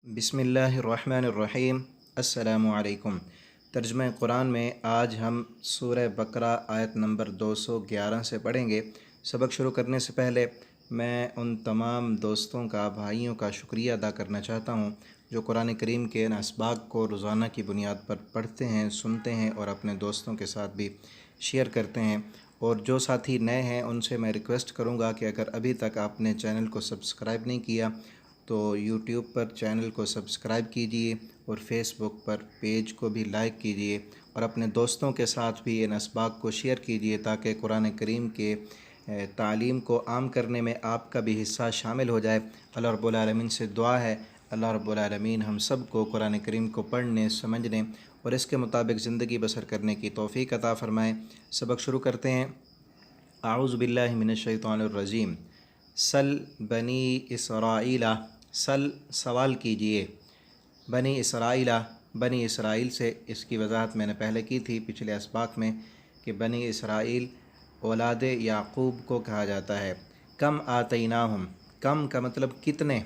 बिस्मिल्लाहिर्रहमानिर्रहीम। अस्सलामु अलैकुम। तर्जुमा कुरान में आज हम सूरह बकरा आयत नंबर 211 से पढ़ेंगे। सबक शुरू करने से पहले मैं उन तमाम दोस्तों का, भाइयों का शुक्रिया अदा करना चाहता हूँ जो कुरान करीम के इन असबाक को रोज़ाना की बुनियाद पर पढ़ते हैं, सुनते हैं और अपने दोस्तों के साथ भी शेयर करते हैं। और जो साथी नए हैं उनसे मैं रिक्वेस्ट करूँगा कि अगर अभी तक आपने चैनल को सब्सक्राइब नहीं किया तो यूट्यूब पर चैनल को सब्सक्राइब कीजिए और फेसबुक पर पेज को भी लाइक कीजिए और अपने दोस्तों के साथ भी इन असबाक को शेयर कीजिए ताकि कुरान करीम के तालीम को आम करने में आपका भी हिस्सा शामिल हो जाए। अल्लाह रब्बुल आलमीन से दुआ है, अल्लाह रब्बुल आलमीन हम सब को कुरान करीम को पढ़ने, समझने और इसके मुताबिक ज़िंदगी बसर करने की तौफ़ीक़ अता फ़रमाए। सबक शुरू करते हैं। आऊज़ु बिल्लाहि मिनश शैतानिर रजीम। सल बनी इसराईला, सल सवाल कीजिए, बनी इसराईला बनी इसराइल से। इसकी वजाहत मैंने पहले की थी पिछले असबाक में कि बनी इसराइल औलाद याक़ूब को कहा जाता है। कम आतईनाहुम, कम का मतलब कितने,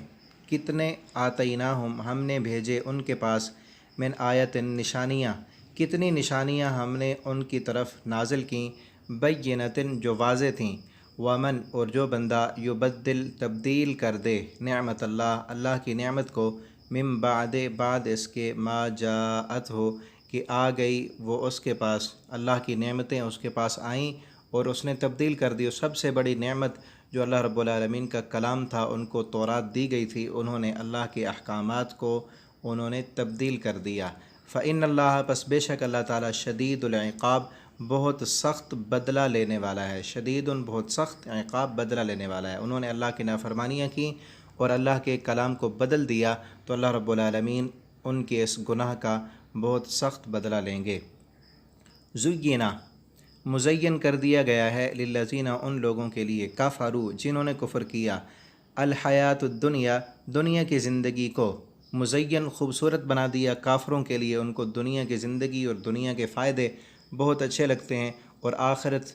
कितने आतईनाहुम हमने भेजे उनके पास, मिन आयतिन निशानियाँ, कितनी निशानियाँ हमने उनकी तरफ नाजिल की, बय्यिनतिन जो वाज़े थीं, वमन और जो बंदा युबद्दिल तब्दील कर दे, नेमत अल्लाह अल्लाह की नेमत को, मिम बादे बाद इसके, मा जाअत हो कि आ गई वो उसके पास, अल्लाह की नेमतें उसके पास आईं और उसने तब्दील कर दी। सबसे बड़ी नेमत जो अल्लाह रब्बुल आलमीन का कलाम था, उनको तौरात दी गई थी, उन्होंने अल्लाह के अहकामात को उन्होंने तब्दील कर दिया। फ़इन्नल्लाह पस बेशक अल्लाह ताला शदीदुल इक़ाब बहुत सख्त बदला लेने वाला है। शदीदुन बहुत सख्त, इक़ाब बदला लेने वाला है। उन्होंने अल्लाह की नाफरमानियाँ की और अल्लाह के कलाम को बदल दिया तो अल्लाह रब्बुल आलमीन उनके इस गुनाह का बहुत सख्त बदला लेंगे। ज़ुय्यिना मुज़य्यन कर दिया गया है, लिल्लज़ीना उन लोगों के लिए, कफ़रू जिन्होंने कुफ़्र किया, अल हयातुद दुनिया दुनिया की ज़िंदगी को, मुज़य्यन खूबसूरत बना दिया काफ़रों के लिए। उनको दुनिया की ज़िंदगी और दुनिया के फ़ायदे बहुत अच्छे लगते हैं और आखिरत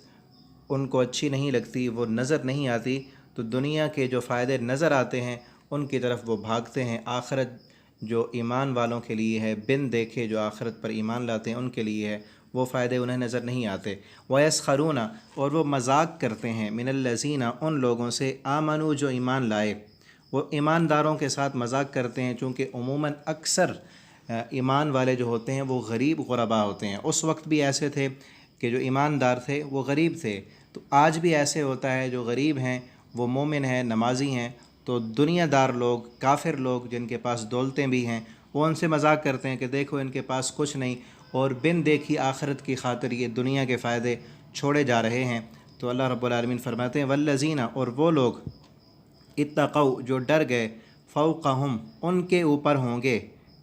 उनको अच्छी नहीं लगती, वो नज़र नहीं आती। तो दुनिया के जो फ़ायदे नज़र आते हैं उनकी तरफ वो भागते हैं। आखिरत जो ईमान वालों के लिए है, बिन देखे जो आखिरत पर ईमान लाते हैं उनके लिए है, वो फ़ायदे उन्हें नज़र नहीं आते। वयस्खरूना और वो मजाक करते हैं, मिनल्लज़ीना उन लोगों से, आमनू जो ईमान लाए। वो ईमानदारों के साथ मजाक करते हैं चूँकि उमूमन अक्सर ईमान वाले जो होते हैं वो गरीब गुरबा होते हैं। उस वक्त भी ऐसे थे कि जो ईमानदार थे वो गरीब थे, तो आज भी ऐसे होता है जो गरीब हैं वो मोमिन हैं, नमाजी हैं। तो दुनियादार लोग, काफिर लोग जिनके पास दौलतें भी हैं, वो उनसे मजाक करते हैं कि देखो इनके पास कुछ नहीं और बिन देखी आखिरत की खातिर ये दुनिया के फ़ायदे छोड़े जा रहे हैं। तो अल्लाह रब्बुल आलमीन फरमाते हैं, वल्लज़ीना और वो लोग, इत्तक़ौ जो डर गए, फ़ौक़हुम उनके ऊपर होंगे,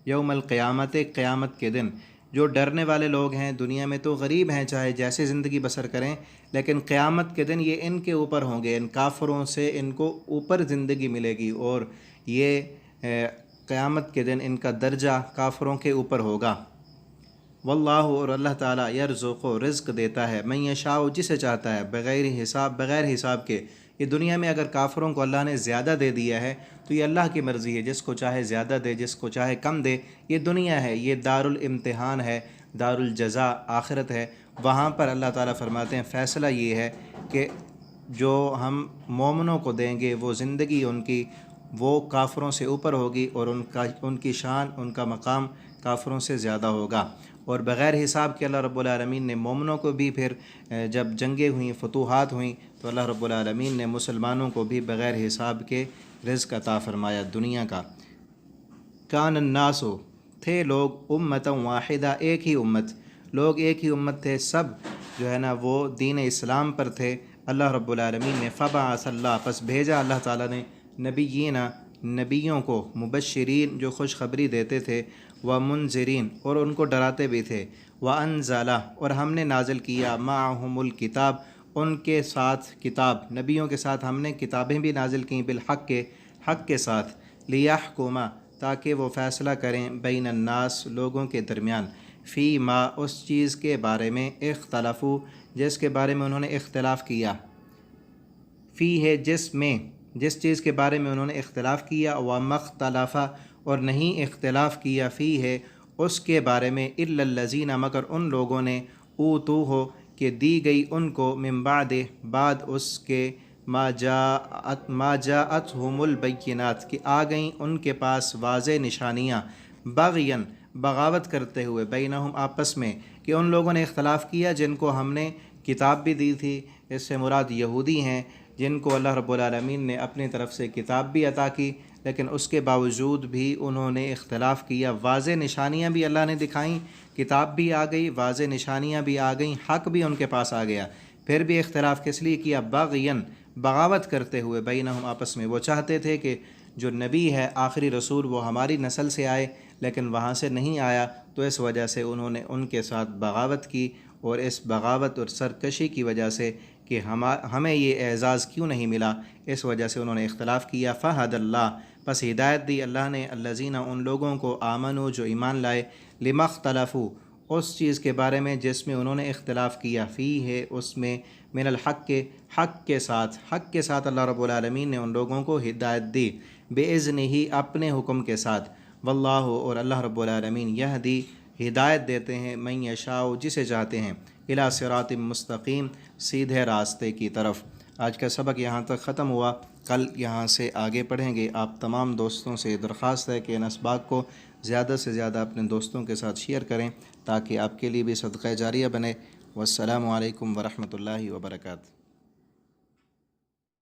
यौमल क़यामत क़यामत के दिन। जो डरने वाले लोग हैं दुनिया में तो गरीब हैं, चाहे जैसे ज़िंदगी बसर करें, लेकिन क़यामत के दिन ये इनके ऊपर होंगे, इन काफ़रों से इनको ऊपर ज़िंदगी मिलेगी और ये क़यामत के दिन इनका दर्जा काफ़रों के ऊपर होगा। वल्लाहु और अल्लाह ताला यरज़ुक़ु रिज़्क़ देता है, मन यशाउ जिसे चाहता है, बग़ैर हिसाब बग़ैर हिसाब के। ये दुनिया में अगर काफ़रों को अल्लाह ने ज़्यादा दे दिया है तो ये अल्लाह की मर्ज़ी है, जिसको चाहे ज़्यादा दे, जिसको चाहे कम दे। ये दुनिया है, ये दारुल इम्तिहान है, दारुल जज़ा आखिरत है। वहाँ पर अल्लाह ताला फरमाते हैं फ़ैसला ये है कि जो हम मोमिनों को देंगे वो ज़िंदगी उनकी वो काफ़रों से ऊपर होगी और उनकी शान, उनका मकाम काफ़रों से ज़्यादा होगा। और बग़ैर हिसाब के अल्लाह रब्बुल आलमीन ने मोमिनों को भी फिर जब जंगें हुई, फतूहात हुई, तो अल्लाह रब्बुल आलमीन ने मुसलमानों को भी बग़ैर हिसाब के रिज़्क़ अता फ़रमाया दुनिया का। कान अन्नासु थे लोग, उम्मतन वाहिदा एक ही उम्मत, लोग एक ही उम्मत थे, सब जो है ना वो दीन इस्लाम पर थे। अल्लाह रब्बुल आलमीन ने फ़बअसल्लाह पस भेजा अल्लाह ताला ने, नबिय्यीना नबियों को, मुबश्शिरीन जो खुशखबरी देते थे, व मुनज़िरीन और उनको डराते भी थे, व अनज़ला और हमने नाज़िल किया, माअहुमुल किताब उनके साथ किताब, नबियों के साथ हमने किताबें भी नाज़िल की, बिल हक़ के साथ, लियहकुमा ताकि वो फ़ैसला करें, बैन अन्नास लोगों के दरमियान, फ़ी मा उस चीज़ के बारे में, इख्तलफ़ू जिसके बारे में उन्होंने इख्तिलाफ़ किया, फ़ी है जिसमें, जिस चीज़ के बारे में उन्होंने इख्तिलाफ़ किया, व मख्तलफ़ा اور نہیں اختلاف کیا فی ہے اس کے بارے میں الا الذین مگر ان لوگوں نے اوتو ہو کہ دی گئی ان کو من بعد اس کے ما جاءتہم البینات کہ آ گئیں ان کے پاس واضح نشانیاں بغین بغاوت کرتے ہوئے بینہم آپس میں، کہ ان لوگوں نے اختلاف کیا جن کو ہم نے کتاب بھی دی تھی، اس سے مراد یہودی ہیں جن کو اللہ رب العالمین نے اپنی طرف سے کتاب بھی عطا کی، لیکن اس کے باوجود بھی انہوں نے اختلاف کیا۔ واضح نشانیاں بھی اللہ نے دکھائیں، کتاب بھی آ گئی، واضح نشانیاں بھی آ گئیں، حق بھی ان کے پاس آ گیا، پھر بھی اختلاف کس لیے کیا؟ بغین بغاوت کرتے ہوئے بینہم آپس میں۔ وہ چاہتے تھے کہ جو نبی ہے آخری رسول وہ ہماری نسل سے آئے، لیکن وہاں سے نہیں آیا، تو اس وجہ سے انہوں نے ان کے ساتھ بغاوت کی، اور اس بغاوت اور سرکشی کی وجہ سے کہ ہمیں یہ اعزاز کیوں نہیں ملا، اس وجہ سے انہوں نے اختلاف کیا۔ فہد اللہ پس ہدایت دی اللہ نے الذین ان لوگوں کو آمنو جو ایمان لائے، لما اختلفوا اس چیز کے بارے میں جس میں انہوں نے اختلاف کیا، فی ہے اس میں، من الحق کے حق کے ساتھ اللہ رب العالمین نے ان لوگوں کو ہدایت دی، بِإِذْنِهِ اپنے حکم کے ساتھ، واللہ اور اللہ رب العالمین یہدی ہدایت دیتے ہیں من یشاء جسے چاہتے ہیں، الی صراط مستقیم سیدھے راستے کی طرف۔ آج کا سبق یہاں تک ختم ہوا، کل یہاں سے آگے پڑھیں گے۔ آپ تمام دوستوں سے درخواست ہے کہ ان اسباق کو زیادہ سے زیادہ اپنے دوستوں کے ساتھ شیئر کریں تاکہ آپ کے لیے بھی صدقہ جاریہ بنے۔ والسلام علیکم ورحمۃ اللہ وبرکاتہ۔